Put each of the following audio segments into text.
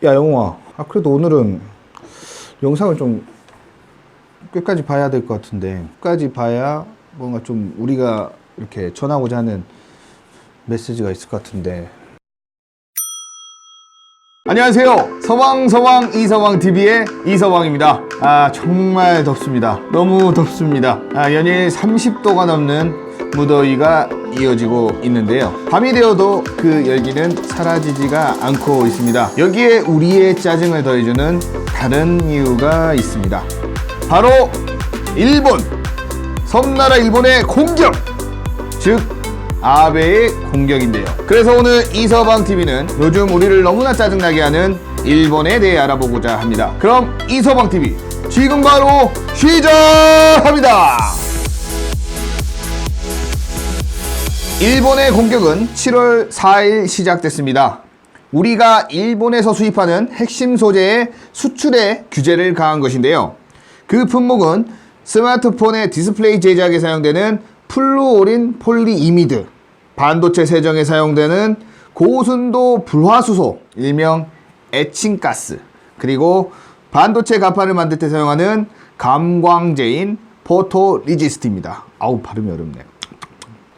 야, 영웅아. 그래도 오늘은 영상을 좀 끝까지 봐야 될 것 같은데, 끝까지 봐야 뭔가 좀 우리가 이렇게 전하고자 하는 메시지가 있을 것 같은데. 안녕하세요. 서왕서왕 이서왕TV의 이서왕입니다. 정말 덥습니다. 너무 덥습니다. 연일 30도가 넘는 무더위가 이어지고 있는데요. 밤이 되어도 그 열기는 사라지지가 않고 있습니다. 여기에 우리의 짜증을 더해주는 다른 이유가 있습니다. 바로 일본! 섬나라 일본의 공격! 즉 아베의 공격인데요. 그래서 오늘 이서방TV는 요즘 우리를 너무나 짜증나게 하는 일본에 대해 알아보고자 합니다. 그럼 이서방TV 지금 바로 시작합니다. 일본의 공격은 7월 4일 시작됐습니다. 우리가 일본에서 수입하는 핵심 소재의 수출에 규제를 가한 것인데요. 그 품목은 스마트폰의 디스플레이 제작에 사용되는 플루오린 폴리이미드, 반도체 세정에 사용되는 고순도 불화수소, 일명 에칭가스, 그리고 반도체 가판을 만들 때 사용하는 감광제인 포토리지스트입니다. 발음이 어렵네.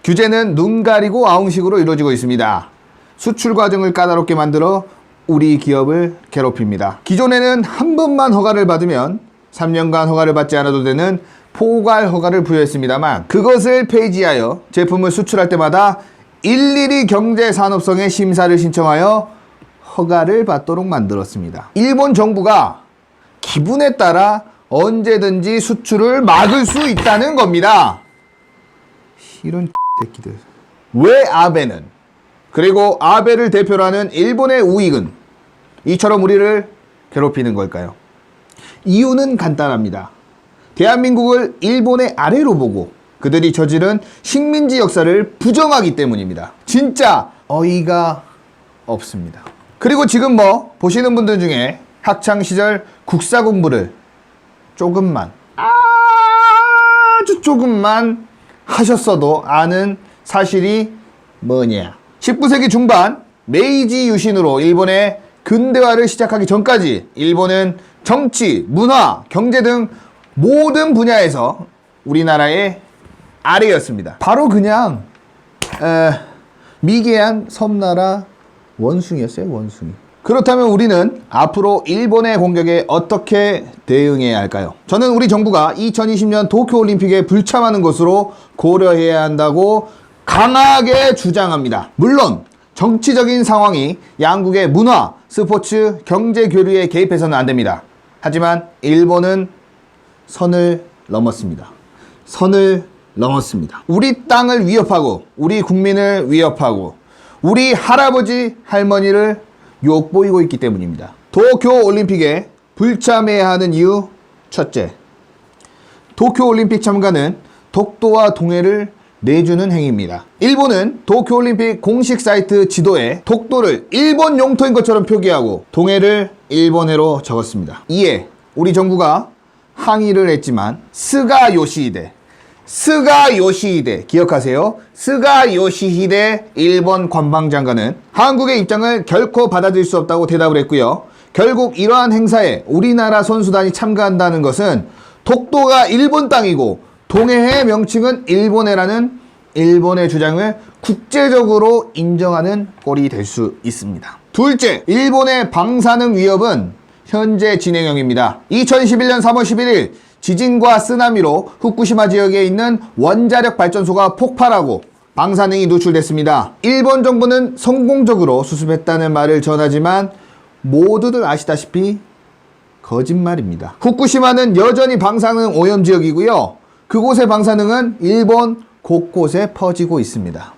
규제는 눈 가리고 아웅식으로 이루어지고 있습니다. 수출 과정을 까다롭게 만들어 우리 기업을 괴롭힙니다. 기존에는 한 번만 허가를 받으면 3년간 허가를 받지 않아도 되는 포괄 허가를 부여했습니다만, 그것을 폐지하여 제품을 수출할 때마다 일일이 경제산업성의 심사를 신청하여 허가를 받도록 만들었습니다. 일본 정부가 기분에 따라 언제든지 수출을 막을 수 있다는 겁니다. 이런 새끼들. 왜 아베는, 그리고 아베를 대표로 하는 일본의 우익은 이처럼 우리를 괴롭히는 걸까요? 이유는 간단합니다. 대한민국을 일본의 아래로 보고 그들이 저지른 식민지 역사를 부정하기 때문입니다. 진짜 어이가 없습니다. 그리고 지금 보시는 분들 중에 학창시절 국사 공부를 조금만, 아주 조금만 하셨어도 아는 사실이 뭐냐. 19세기 중반 메이지 유신으로 일본의 근대화를 시작하기 전까지 일본은 정치, 문화, 경제 등 모든 분야에서 우리나라의 아래였습니다. 바로 그냥 미개한 섬나라 원숭이였어요. 원숭이. 그렇다면 우리는 앞으로 일본의 공격에 어떻게 대응해야 할까요? 저는 우리 정부가 2020년 도쿄올림픽에 불참하는 것으로 고려해야 한다고 강하게 주장합니다. 물론 정치적인 상황이 양국의 문화, 스포츠, 경제 교류에 개입해서는 안 됩니다. 하지만 일본은 선을 넘었습니다. 선을 넘었습니다. 우리 땅을 위협하고 우리 국민을 위협하고 우리 할아버지 할머니를 욕보이고 있기 때문입니다. 도쿄올림픽에 불참해야 하는 이유 첫째, 도쿄올림픽 참가는 독도와 동해를 내주는 행위입니다. 일본은 도쿄올림픽 공식 사이트 지도에 독도를 일본 영토인 것처럼 표기하고 동해를 일본해로 적었습니다. 이에 우리 정부가 항의를 했지만 스가 요시히데 기억하세요? 스가 요시히데 일본 관방장관은 한국의 입장을 결코 받아들일 수 없다고 대답을 했고요. 결국 이러한 행사에 우리나라 선수단이 참가한다는 것은 독도가 일본 땅이고 동해의 명칭은 일본해라는 일본의 주장을 국제적으로 인정하는 꼴이 될 수 있습니다. 둘째, 일본의 방사능 위협은 현재 진행형입니다. 2011년 3월 11일 지진과 쓰나미로 후쿠시마 지역에 있는 원자력 발전소가 폭발하고 방사능이 노출됐습니다. 일본 정부는 성공적으로 수습했다는 말을 전하지만 모두들 아시다시피 거짓말입니다. 후쿠시마는 여전히 방사능 오염 지역이고요. 그곳의 방사능은 일본 곳곳에 퍼지고 있습니다.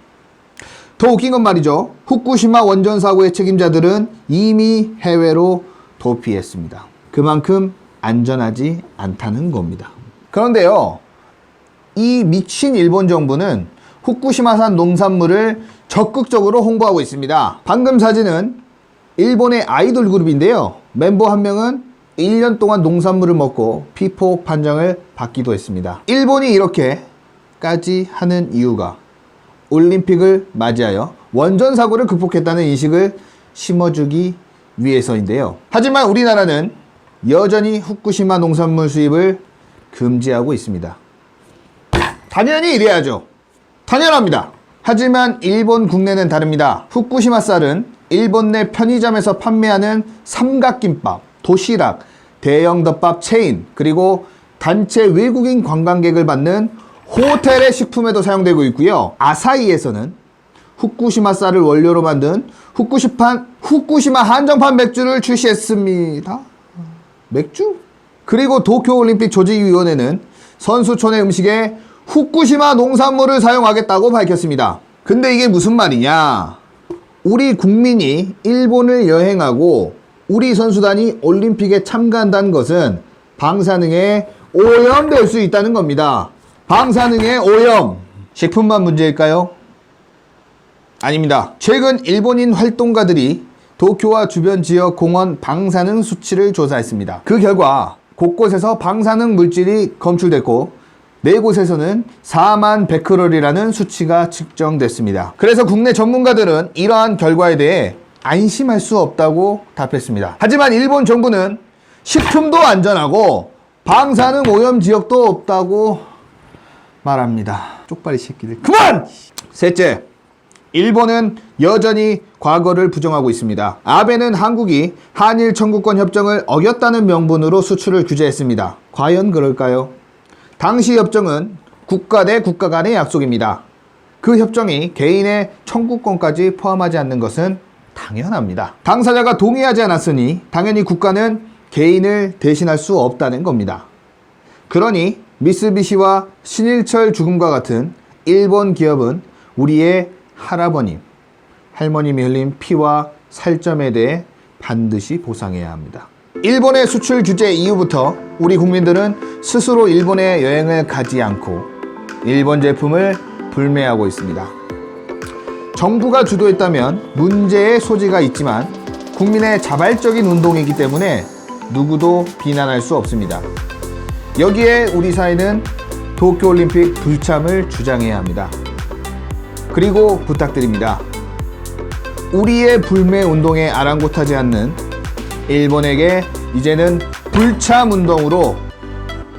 더 웃긴 건 말이죠. 후쿠시마 원전 사고의 책임자들은 이미 해외로 도피했습니다. 그만큼 안전하지 않다는 겁니다. 그런데요, 이 미친 일본 정부는 후쿠시마산 농산물을 적극적으로 홍보하고 있습니다. 방금 사진은 일본의 아이돌 그룹인데요. 멤버 한 명은 1년 동안 농산물을 먹고 피폭 판정을 받기도 했습니다. 일본이 이렇게까지 하는 이유가 올림픽을 맞이하여 원전 사고를 극복했다는 인식을 심어주기 위해서인데요. 하지만 우리나라는 여전히 후쿠시마 농산물 수입을 금지하고 있습니다. 당연히 이래야죠. 당연합니다. 하지만 일본 국내는 다릅니다. 후쿠시마 쌀은 일본 내 편의점에서 판매하는 삼각김밥, 도시락, 대형 덮밥 체인, 그리고 단체 외국인 관광객을 받는 호텔의 식품에도 사용되고 있고요. 아사히에서는 후쿠시마 쌀을 원료로 만든 후쿠시마 한정판 맥주를 출시했습니다. 맥주? 그리고 도쿄올림픽 조직위원회는 선수촌의 음식에 후쿠시마 농산물을 사용하겠다고 밝혔습니다. 근데 이게 무슨 말이냐? 우리 국민이 일본을 여행하고 우리 선수단이 올림픽에 참가한다는 것은 방사능에 오염될 수 있다는 겁니다. 방사능의 오염. 식품만 문제일까요? 아닙니다. 최근 일본인 활동가들이 도쿄와 주변 지역 공원 방사능 수치를 조사했습니다. 그 결과 곳곳에서 방사능 물질이 검출됐고 4곳에서는 4만 베크럴이라는 수치가 측정됐습니다. 그래서 국내 전문가들은 이러한 결과에 대해 안심할 수 없다고 답했습니다. 하지만 일본 정부는 식품도 안전하고 방사능 오염 지역도 없다고 말합니다. 쪽발이 새끼들 그만! 셋째, 일본은 여전히 과거를 부정하고 있습니다. 아베는 한국이 한일 청구권 협정을 어겼다는 명분으로 수출을 규제했습니다. 과연 그럴까요? 당시 협정은 국가 대 국가 간의 약속입니다. 그 협정이 개인의 청구권까지 포함하지 않는 것은 당연합니다. 당사자가 동의하지 않았으니 당연히 국가는 개인을 대신할 수 없다는 겁니다. 그러니 미쓰비시와 신일철 죽음과 같은 일본 기업은 우리의 할아버님, 할머님이 흘린 피와 살점에 대해 반드시 보상해야 합니다. 일본의 수출 규제 이후부터 우리 국민들은 스스로 일본에 여행을 가지 않고 일본 제품을 불매하고 있습니다. 정부가 주도했다면 문제의 소지가 있지만 국민의 자발적인 운동이기 때문에 누구도 비난할 수 없습니다. 여기에 우리 사회는 도쿄올림픽 불참을 주장해야 합니다. 그리고 부탁드립니다. 우리의 불매 운동에 아랑곳하지 않는 일본에게 이제는 불참 운동으로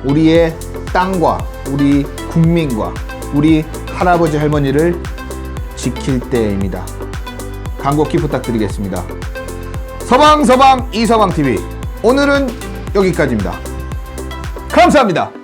우리의 땅과 우리 국민과 우리 할아버지 할머니를 지킬 때입니다. 간곡히 부탁드리겠습니다. 서방서방 이서방TV 오늘은 여기까지입니다. 감사합니다.